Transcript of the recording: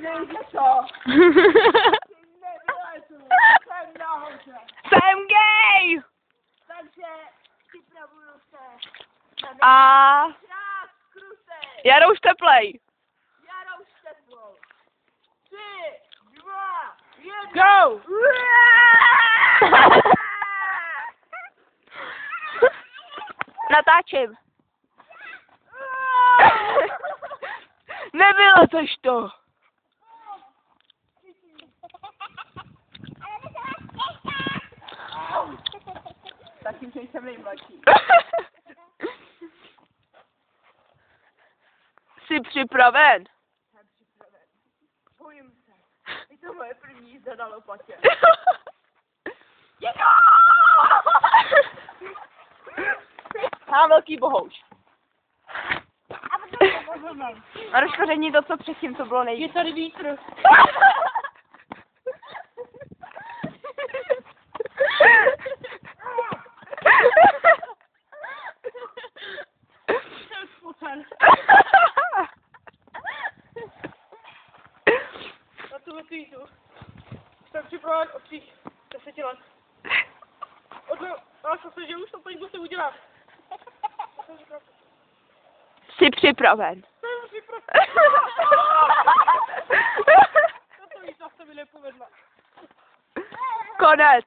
Nejde to. Nevylezu. Jsem nahoře. Jsem gay! Takže připravuju se. A Krát krutej. Jarouš teplej. Jarou s teplou. 3, 2, 1. Go! Natáčím. Nevylezeš to. Tak tím, že jsem nejmladší. Jsi připraven? Jsem připraven. Bojím se. Je to moje první jízda na lopatě. Mám velký bohouš. A A rozkoření to, co předtím, co bylo nejvíc. je tady vítr. Jsem spoten. Na tuhle jízdu. Jsem připraven od svých 10 let. Odvážil se, že už to teď musím udělat. Jsi připraven. Jsem připraven. Tato jízda se mi nepovedla. Konec.